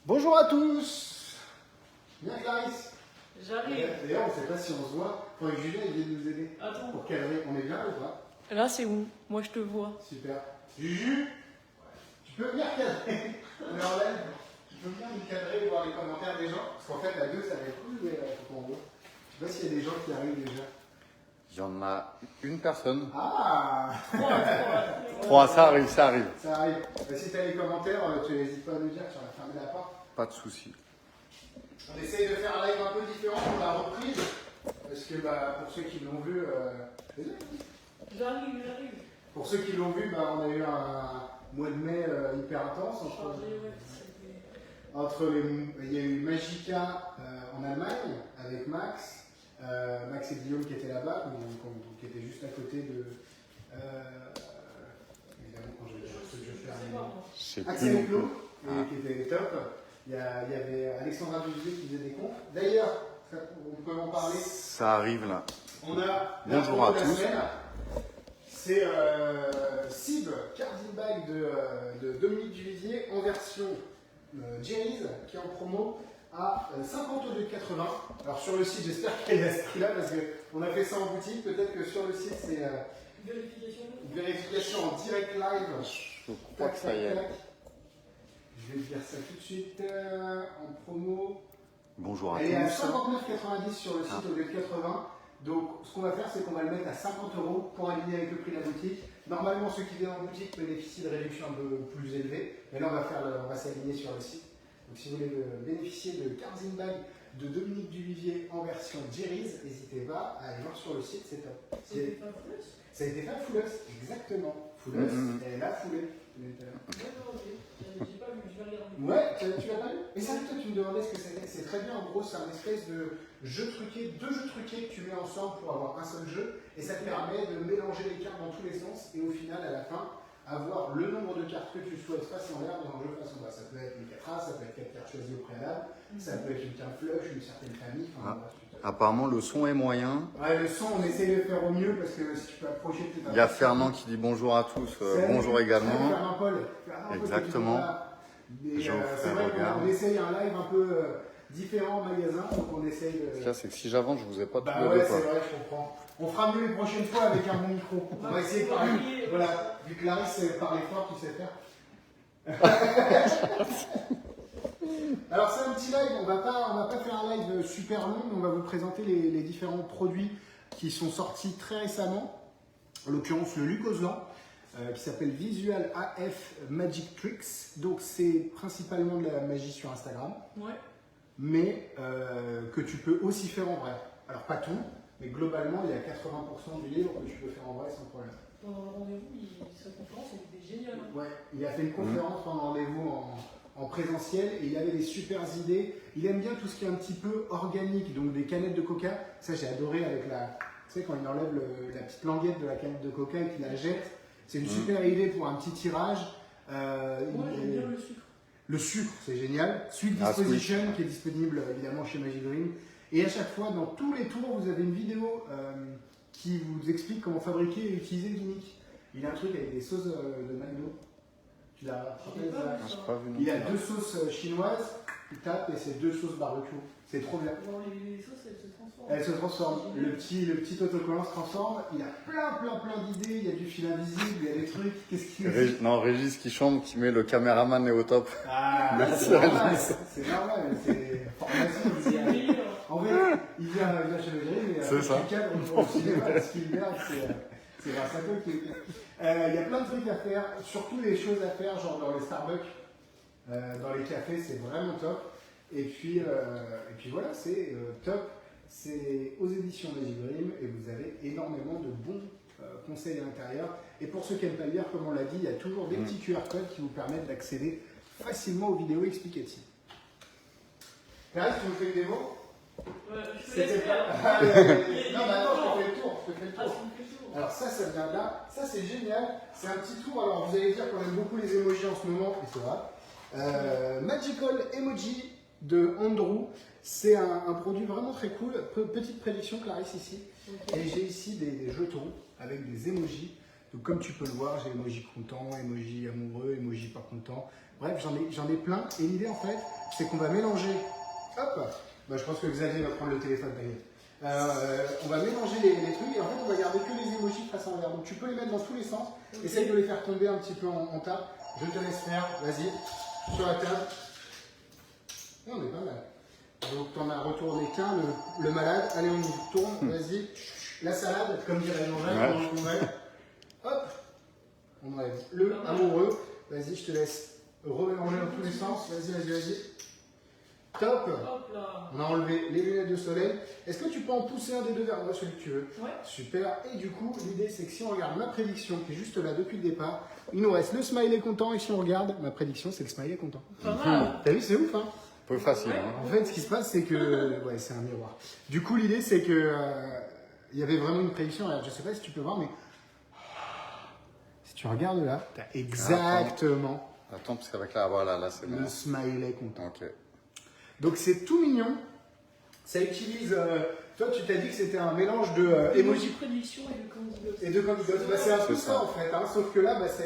Bonjour à tous. Bien Clarisse. J'arrive. D'ailleurs, on ne sait pas si on se voit. Il faudrait que Julien vienne nous aider. Attends. Pour cadrer. On est bien ou pas? Là, c'est où? Moi, je te vois. Super. Juju, tu peux venir cadrer. On est en live. Tu peux venir nous cadrer et voir les commentaires des gens. Parce qu'en fait, la 2, ça va être cool, mais faut qu'on voit. Je sais pas s'il y a des gens qui arrivent déjà. Il y en a une personne. Ah. Trois, ça arrive. Ça arrive. Si tu as les commentaires, tu n'hésites pas à nous dire. Tu vas fermer la porte. Pas de souci. On essaye de faire un live un peu différent pour la reprise. Parce que pour ceux qui l'ont vu, J'arrive. pour ceux qui l'ont vu, on a eu un mois de mai hyper intense. Il y a eu Magica en Allemagne avec Max. Max et Guillaume qui étaient là-bas, qui étaient juste à côté de. Évidemment, quand je C'est Axel et plus. Claude, qui était top. Il y avait Alexandra Duvier qui faisait des comptes. D'ailleurs, on peut en parler. Ça arrive là. On a Bonjour à tous. C'est Sib Cardin Bag de Dominique Duvivier en version Jerry's qui est en promo à 50 au lieu de 80. Alors sur le site, j'espère qu'il y a ce prix-là parce qu'on a fait ça en boutique. Peut-être que sur le site, c'est vérification en direct live. Je crois que ça y est. Je vais te dire ça tout de suite en promo. Bonjour à Elle est à tous. 59,90 sur le site au lieu de 80. Donc ce qu'on va faire, c'est qu'on va le mettre à 50 € pour aligner avec le prix de la boutique. Normalement, ceux qui viennent en boutique bénéficient de réductions un peu plus élevées. Mais là, on va s'aligner sur le site. Donc si vous voulez bénéficier de Carzin Bag de Dominique Duvivier en version Jerry's, n'hésitez pas à aller voir sur le site, c'est top. Ça a été fait à Fouleuse, exactement. Fouleuse, elle est là, foulée. J'ai pas vu, je vais regarder. Ouais, tu l'as pas vu? Mais ça, toi, tu me demandais ce que c'était. C'est très bien, en gros, c'est un espèce de jeu truqué, deux jeux truqués que tu mets ensemble pour avoir un seul jeu. Et ça te permet de mélanger les cartes dans tous les sens. Et au final, à la fin, avoir le nombre de cartes que tu souhaites face en l'air dans un jeu face en bas. Ça peut être une 4 as, ça peut être 4 cartes choisies au préalable, ça peut être une carte flush, une certaine famille. Enfin, bref, Apparemment, le son est moyen. ouais, le son, on essaye de le faire au mieux parce que si tu peux approcher peut-être. Il y a Fernand qui dit bonjour à tous. Bonjour également. Fernand Paul. Exactement. C'est vrai qu'on essaye un live un peu différent en magasin, donc on essaye de. Là, c'est que si j'avance, je vous ai pas tous les Ouais, deux. c'est vrai, je comprends. On fera mieux les prochaines fois avec un bon micro. On va essayer de parler. Voilà, vu que Clarisse parle fort, tu sais faire. Alors c'est un petit live, on va pas faire un live super long, mais on va vous présenter les différents produits qui sont sortis très récemment. En l'occurrence le Lucoslan, qui s'appelle Visual AF Magic Tricks. Donc c'est principalement de la magie sur Instagram, mais que tu peux aussi faire en vrai. Alors pas tout, mais globalement il y a 80% du livre que tu peux faire en vrai sans problème. Pendant le rendez-vous, sa conférence, elle était géniale. Ouais, il a fait une conférence pendant le rendez-vous en présentiel et il avait des super idées. Il aime bien tout ce qui est un petit peu organique, donc des canettes de coca. Ça, j'ai adoré avec la. Tu sais, quand il enlève la petite languette de la canette de coca et qu'il la jette. C'est une super idée pour un petit tirage. Moi, j'aime bien le sucre. Le sucre, c'est génial. Sweet Disposition, qui est disponible évidemment chez Magic Dream. Et à chaque fois, dans tous les tours, vous avez une vidéo qui vous explique comment fabriquer et utiliser le gimmick. Il a un truc avec des sauces de McDo. Tu l'as rappelé ça? Il a deux sauces chinoises, il tape et c'est deux sauces barbecue. C'est trop bien. Bon, les sauces, elles se transforment. Elles se transforment. Le petit autocollant se transforme. Il a plein d'idées. Il y a du fil invisible, il y a des trucs. Qu'est-ce qu'il dit? Non, Régis qui chante, qui met le caméraman est au top. Ah, merci c'est normal. C'est normal. C'est formation. En fait, il vient chez le gris, mais c'est ça. Le cadre pour le cinéma, le Spielberg, c'est grâce à toi qui est. Il y a plein de trucs à faire, surtout des choses à faire, genre dans les Starbucks, dans les cafés, c'est vraiment top. Et puis voilà, c'est top. C'est aux éditions Magic Dream et vous avez énormément de bons conseils à l'intérieur. Et pour ceux qui n'aiment pas lire, comme on l'a dit, il y a toujours des petits QR codes qui vous permettent d'accéder facilement aux vidéos explicatives. Clarisse, tu nous fais une démo? Je te laisse faire. Non, mais attends, je te fais le tour. Alors ça vient de là. Ça, c'est génial. C'est un petit tour. Alors, vous allez dire qu'on aime beaucoup les emojis en ce moment, et c'est vrai. Magical Emoji de Andrew. C'est un produit vraiment très cool. Petite prédiction, Clarisse, ici. Et j'ai ici des jetons avec des emojis. Donc, comme tu peux le voir, j'ai emoji content, emoji amoureux, emoji pas content. Bref, j'en ai plein. Et l'idée, en fait, c'est qu'on va mélanger. Hop, bah, je pense que Xavier va prendre le téléphone, Daniel. On va mélanger les trucs et en fait, on va garder que les émojis face en l'air. Donc, tu peux les mettre dans tous les sens. Essaye de les faire tomber un petit peu en tas. Je te laisse faire. Vas-y, sur la table. Et on est pas mal. Donc, t'en as retourné qu'un, le malade. Allez, on y tourne. Vas-y. La salade, comme dirait Jean-Jacques, on enlève. Hop, on enlève le amoureux. Vas-y, je te laisse remélanger dans tous les sens. Vas-y. Top. Hop là. On a enlevé les lunettes de soleil. Est-ce que tu peux en pousser un des deux vers moi, celui que tu veux? Ouais. Super. Et du coup, l'idée, c'est que si on regarde ma prédiction, qui est juste là depuis le départ, il nous reste le smiley content. Et si on regarde, ma prédiction, c'est le smiley content. Pas mal. T'as vu, c'est ouf, hein? Un peu facile. Hein. En fait, ce qui se passe, c'est que... Ouais, c'est un miroir. Du coup, l'idée, c'est que... il y avait vraiment une prédiction. Alors, je sais pas si tu peux voir, mais... Si tu regardes là, tu as exactement Attends, parce qu'avec la... Voilà, là, c'est le bon. smiley content. Ok. Donc, c'est tout mignon. Ça utilise... toi, tu t'as dit que c'était un mélange de Emoji emojis prédiction et de candidat. et de candidates. Bah, c'est un peu C'est ça, ça. en fait. Hein, sauf que là, bah, ça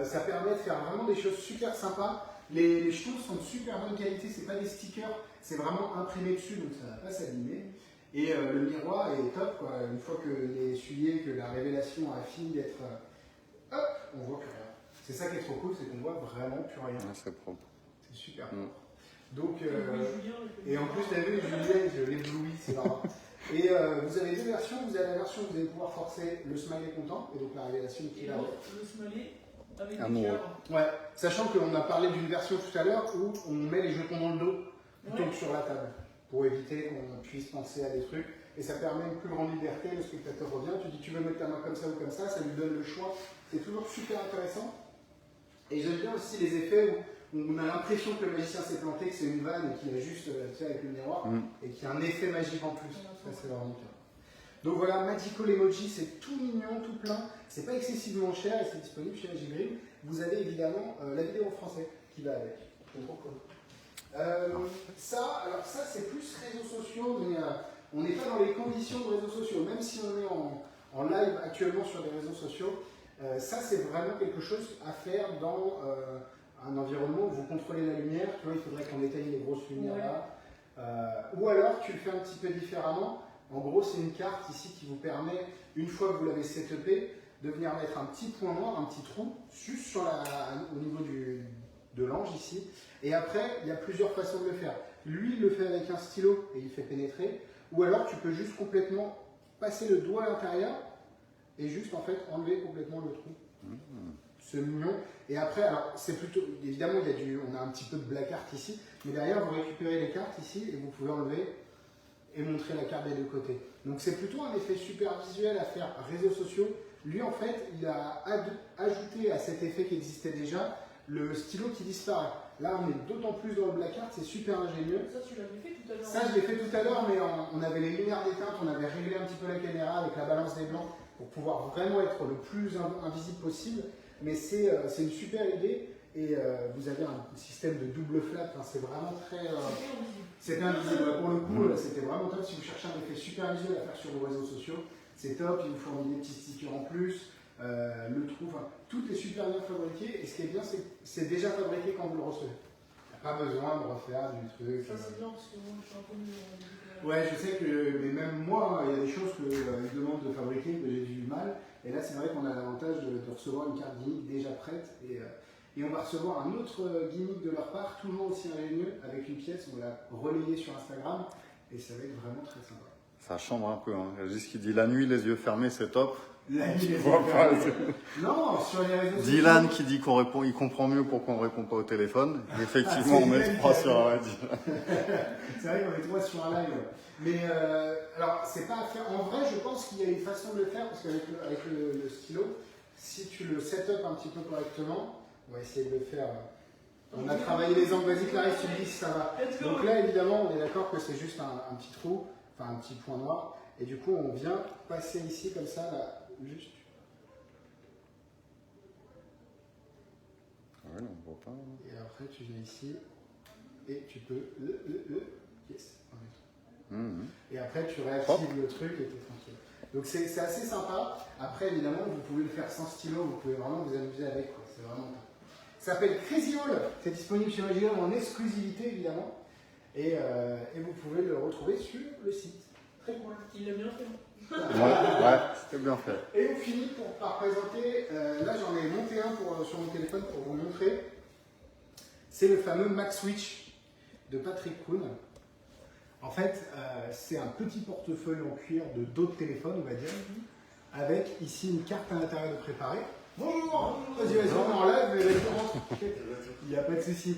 ça permet de faire vraiment des choses super sympas. Les choses sont de super bonne qualité. C'est pas des stickers. C'est vraiment imprimé dessus, donc ça va pas s'abîmer. Et le miroir est top, quoi. Une fois que les essuyé, que la révélation a fini d'être... hop, on voit plus rien. C'est ça qui est trop cool, c'est qu'on voit vraiment plus rien. Ouais, c'est propre. C'est super Mm. propre. Donc, Julien, et en plus, t'as vu, Julien, je l'éblouis, c'est marrant. Et vous avez deux versions. Vous avez la version où vous allez pouvoir forcer le smiley content, et donc la révélation qui et va l'autre, le smiley avec des Amoureux. cœurs. Ouais, sachant qu'on a parlé d'une version tout à l'heure où on met les jetons dans le dos plutôt que sur la table, pour éviter qu'on puisse penser à des trucs. Et ça permet une plus grande liberté, le spectateur revient, tu dis tu veux mettre ta main comme ça ou comme ça lui donne le choix. C'est toujours super intéressant. Et j'aime bien aussi les effets où on a l'impression que le magicien s'est planté, que c'est une vanne et qu'il a juste, tu sais, avec le miroir, et qu'il y a un effet magique en plus. Ça, c'est vraiment bien. Donc voilà, Magical Emoji, c'est tout mignon, tout plein. C'est pas excessivement cher et c'est disponible chez Magigrid. Vous avez évidemment la vidéo en français qui va avec. C'est trop cool. Alors ça c'est plus réseaux sociaux, mais on n'est pas dans les conditions de réseaux sociaux. Même si on est en live actuellement sur des réseaux sociaux, ça c'est vraiment quelque chose à faire dans un environnement où vous contrôlez la lumière. Tu vois, il faudrait qu'on éteigne les grosses lumières là. Ou alors tu le fais un petit peu différemment. En gros, c'est une carte ici qui vous permet, une fois que vous l'avez setupé, de venir mettre un petit point noir, un petit trou, juste sur au niveau de l'ange ici. Et après, il y a plusieurs façons de le faire. Lui, il le fait avec un stylo et il fait pénétrer. Ou alors, tu peux juste complètement passer le doigt à l'intérieur et juste en fait enlever complètement le trou. C'est mignon. Et après, alors c'est plutôt, évidemment, on a un petit peu de black art ici, mais derrière, vous récupérez les cartes ici et vous pouvez enlever et montrer la carte des deux côtés. Donc c'est plutôt un effet super visuel à faire réseaux sociaux. Lui, en fait, il a ajouté à cet effet qui existait déjà le stylo qui disparaît. Là, on est d'autant plus dans le black art, c'est super ingénieux. Ça, tu l'avais fait tout à l'heure. Ça, je l'ai fait tout à l'heure, mais on avait les lumières d'éteinte, on avait réglé un petit peu la caméra avec la balance des blancs pour pouvoir vraiment être le plus invisible possible. Mais c'est une super idée et vous avez un système de double flap, hein, c'est vraiment très... C'était invisible. Pour le coup, c'était vraiment top. Si vous cherchez un effet super visuel à faire sur vos réseaux sociaux, c'est top. Il vous fournit des petits stickers en plus. Le trou, enfin, tout est super bien fabriqué. Et ce qui est bien, c'est que c'est déjà fabriqué quand vous le recevez. Il n'y a pas besoin de refaire du truc. Ça, c'est bien parce que moi, je suis un peu mieux. Ouais, je sais que, mais même moi, il y a des choses qu'ils demandent de fabriquer que j'ai du mal. Et là, c'est vrai qu'on a l'avantage de recevoir une carte gimmick déjà prête. Et on va recevoir un autre gimmick de leur part, toujours aussi ingénieux, avec une pièce, on l'a relayée sur Instagram, et ça va être vraiment très sympa. Ça chambre un peu. Hein. Il y a juste qui dit la nuit, les yeux fermés, c'est top. La nuit, les vois pas, non, sur les réseaux sociaux. Dylan qui dit qu'on répond, il comprend mieux pourquoi on ne répond pas au téléphone. Et effectivement, on met 3 sur un live. C'est vrai qu'on est 3 sur un live. Mais alors, c'est pas à faire. En vrai, je pense qu'il y a une façon de le faire, parce qu'avec le stylo, si tu le set-up un petit peu correctement, on va essayer de le faire. On a travaillé les angles. Vas-y, Clarisse, tu me dis si ça va. Donc là, évidemment, on est d'accord que c'est juste un petit trou, enfin un petit point noir. Et du coup, on vient passer ici, comme ça, là, juste. Ouais, on voit pas. Et après, tu viens ici, et tu peux. Yes. Et après, tu réactives le truc et tu es tranquille. Donc c'est assez sympa. Après, évidemment, vous pouvez le faire sans stylo, vous pouvez vraiment vous amuser avec. C'est vraiment top. Ça s'appelle Crazy Haul. C'est disponible chez Magic en exclusivité évidemment. Et vous pouvez le retrouver sur le site. Très cool. Il l'a bien fait. Ouais, c'était bien fait. Et on finit par présenter, là j'en ai monté un sur mon téléphone pour vous montrer. C'est le fameux MagSwitch de Patrick Kuhn. En fait, c'est un petit portefeuille en cuir de dos de téléphone, on va dire, avec ici une carte à l'intérieur de préparer. Bonjour, vas-y, on enlève et vas-y, rentre. Il n'y a pas de souci.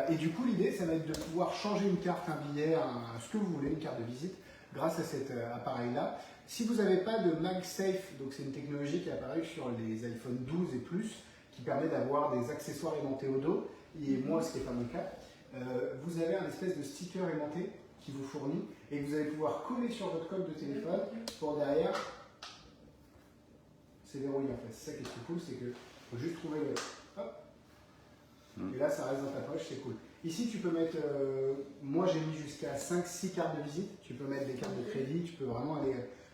Et du coup, l'idée, ça va être de pouvoir changer une carte, un billet, ce que vous voulez, une carte de visite, grâce à cet appareil-là. Si vous n'avez pas de MagSafe, donc c'est une technologie qui apparaît sur les iPhone 12 et plus, qui permet d'avoir des accessoires aimantés au dos, et moi, ce qui n'est pas mon cas, vous avez un espèce de sticker aimanté qui vous fournit, et vous allez pouvoir coller sur votre coque de téléphone pour derrière. C'est verrouillé en fait. C'est ça qui est trop cool, c'est que faut juste trouver le. Hop. Et là, ça reste dans ta poche, c'est cool. Ici, tu peux mettre. Moi, j'ai mis jusqu'à 5-6 cartes de visite. Tu peux mettre des cartes de crédit, tu peux vraiment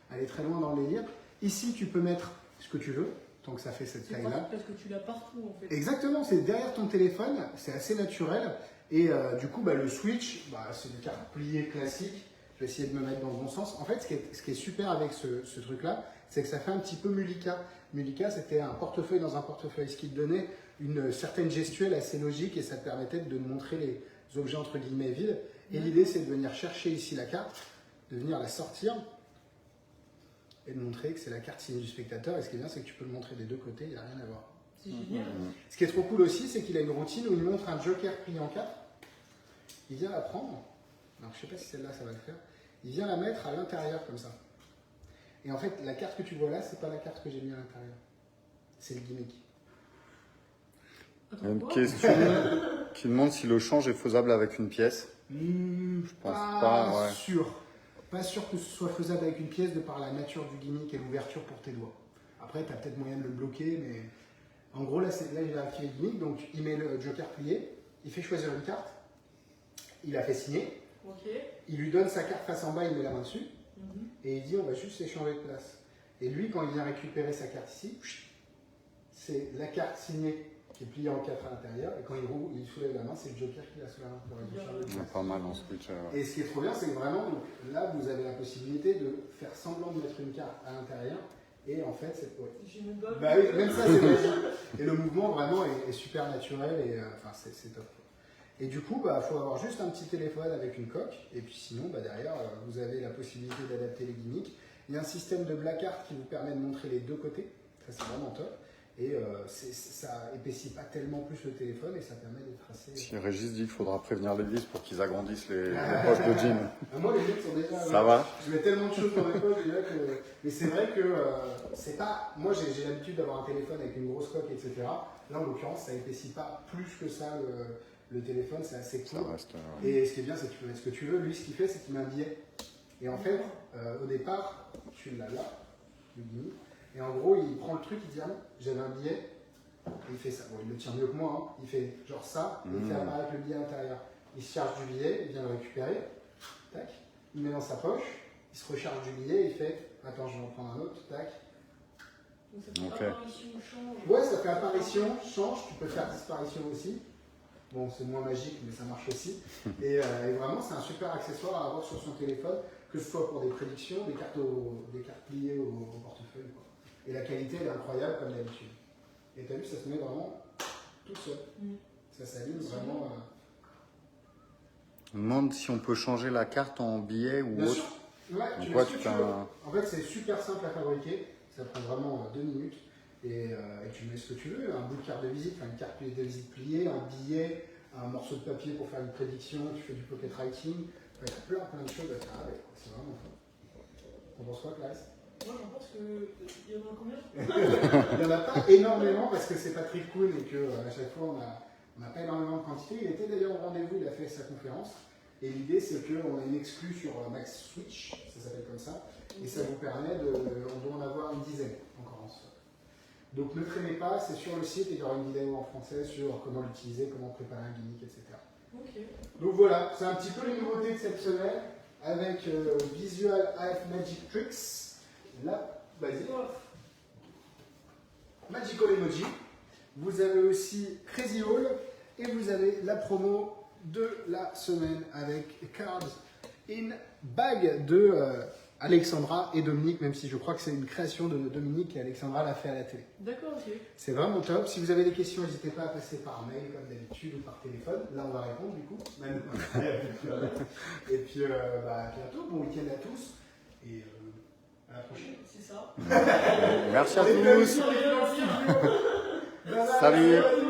aller très loin dans le délire. Ici, tu peux mettre ce que tu veux, tant que ça fait cette taille-là. Parce que tu l'as partout en fait. Exactement, c'est derrière ton téléphone, c'est assez naturel. Et du coup, le switch, c'est des cartes pliées classiques. Je vais essayer de me mettre dans le bon sens. En fait, ce qui est super avec ce truc-là, c'est que ça fait un petit peu Mulika. Mulika, c'était un portefeuille dans un portefeuille, ce qui te donnait une certaine gestuelle assez logique et ça te permettait de montrer les objets entre guillemets vides. Et l'idée, c'est de venir chercher ici la carte, de venir la sortir et de montrer que c'est la carte signée du spectateur. Et ce qui est bien, c'est que tu peux le montrer des deux côtés, il n'y a rien à voir. C'est génial. Ce qui est trop cool aussi, c'est qu'il a une routine où il montre un joker plié en 4. Il vient la prendre. Alors, je ne sais pas si celle-là, ça va le faire. Il vient la mettre à l'intérieur comme ça. Et en fait, la carte que tu vois là, c'est pas la carte que j'ai mis à l'intérieur. C'est le gimmick. Il y a une question qui demande si le change est faisable avec une pièce. Je pense pas, ouais. sûr. Pas sûr que ce soit faisable avec une pièce de par la nature du gimmick et l'ouverture pour tes doigts. Après, tu as peut-être moyen de le bloquer, mais en gros, là il va activer le gimmick. Donc, il met le joker plié, il fait choisir une carte, il a fait signer. Ok. Il lui donne sa carte face en bas, il met la main dessus. Et il dit on va juste échanger de place. Et lui, quand il vient récupérer sa carte ici, c'est la carte signée qui est pliée en 4 à l'intérieur. Et quand il soulève la main, c'est le joker qui la sous la main pour échanger de place. Pas mal en switch. Et ce qui est trop bien, c'est que vraiment, donc, là, vous avez la possibilité de faire semblant de mettre une carte à l'intérieur. Et en fait, c'est. Ouais. J'ai même pas. Bah oui, même ça, c'est magique. Et le mouvement, vraiment, est super naturel. Et enfin, c'est top. Et du coup, il faut avoir juste un petit téléphone avec une coque. Et puis sinon, derrière, vous avez la possibilité d'adapter les gimmicks. Il y a un système de black art qui vous permet de montrer les deux côtés. Ça, c'est vraiment top. Et ça épaissit pas tellement plus le téléphone et ça permet d'être assez. Si Régis dit qu'il faudra prévenir les vis pour qu'ils agrandissent les poches de jean. Moi, les mecs sont déjà. Ça va. Je mets tellement de choses dans mes poches déjà que. Mais c'est vrai que c'est pas. Moi, j'ai l'habitude d'avoir un téléphone avec une grosse coque, etc. Là, en l'occurrence, ça épaissit pas plus que ça le téléphone, c'est assez cool. Ça reste, Et ce qui est bien, c'est que tu peux mettre ce que tu veux. Lui, ce qu'il fait, c'est qu'il met un billet. Et en fait, au départ, tu l'as là, le gimmick. Et en gros, il prend le truc, il dit ah non, j'avais un billet. Et il fait ça. Bon, il le tient mieux que moi. Hein. Il fait genre ça, et il fait apparaître le billet à l'intérieur. Il se charge du billet, il vient le récupérer. Tac. Il met dans sa poche, il se recharge du billet, il fait attends, je vais en prendre un autre. Tac. Donc ça fait apparition, change. Ouais, ça fait apparition, change. Tu peux faire disparition aussi. Bon, c'est moins magique, mais ça marche aussi. Et vraiment, c'est un super accessoire à avoir sur son téléphone, que ce soit pour des prédictions, des cartes pliées au portefeuille. Quoi. Et la qualité, elle est incroyable, comme d'habitude. Et tu as vu, ça se met vraiment tout seul. Ça s'aligne vraiment. On demande si on peut changer la carte en billet ou Bien autre. sûr. Ouais, Donc tu quoi, mets ce que tu tu fais veux. un- En fait, c'est super simple à fabriquer. Ça prend vraiment 2 minutes. Et tu mets ce que tu veux, un bout de carte de visite, une carte de visite pliée, un billet, un morceau de papier pour faire une prédiction, tu fais du pocket writing, il y a plein de choses à faire avec, c'est vraiment fun. T'en penses quoi, Clarisse? Moi, j'en pense qu'il y en a combien? Il n'y en a pas énormément parce que c'est Patrick Kuhn et qu'à chaque fois on n'a pas énormément de quantité. Il était d'ailleurs au rendez-vous, il a fait sa conférence. Et l'idée c'est qu'on a une exclue sur MagSwitch, ça s'appelle comme ça, et ça vous permet on doit en avoir une dizaine encore en stock. Donc ne traînez pas, c'est sur le site et il y aura une vidéo en français sur comment l'utiliser, comment préparer un gimmick, etc. Ok. Donc voilà, c'est un petit peu les nouveautés de cette semaine avec Visual AF Magic Tricks. Là, vas-y. Magical Emoji. Vous avez aussi Crazy Haul. Et vous avez la promo de la semaine avec Cards in Bag de Alexandra et Dominique, même si je crois que c'est une création de Dominique et Alexandra l'a fait à la télé. D'accord, ok. C'est vraiment top. Si vous avez des questions, n'hésitez pas à passer par mail comme d'habitude ou par téléphone. Là, on va répondre du coup. Et puis, à bientôt. Bon week-end à tous. Et à la prochaine. C'est ça. Merci à tous. Salut.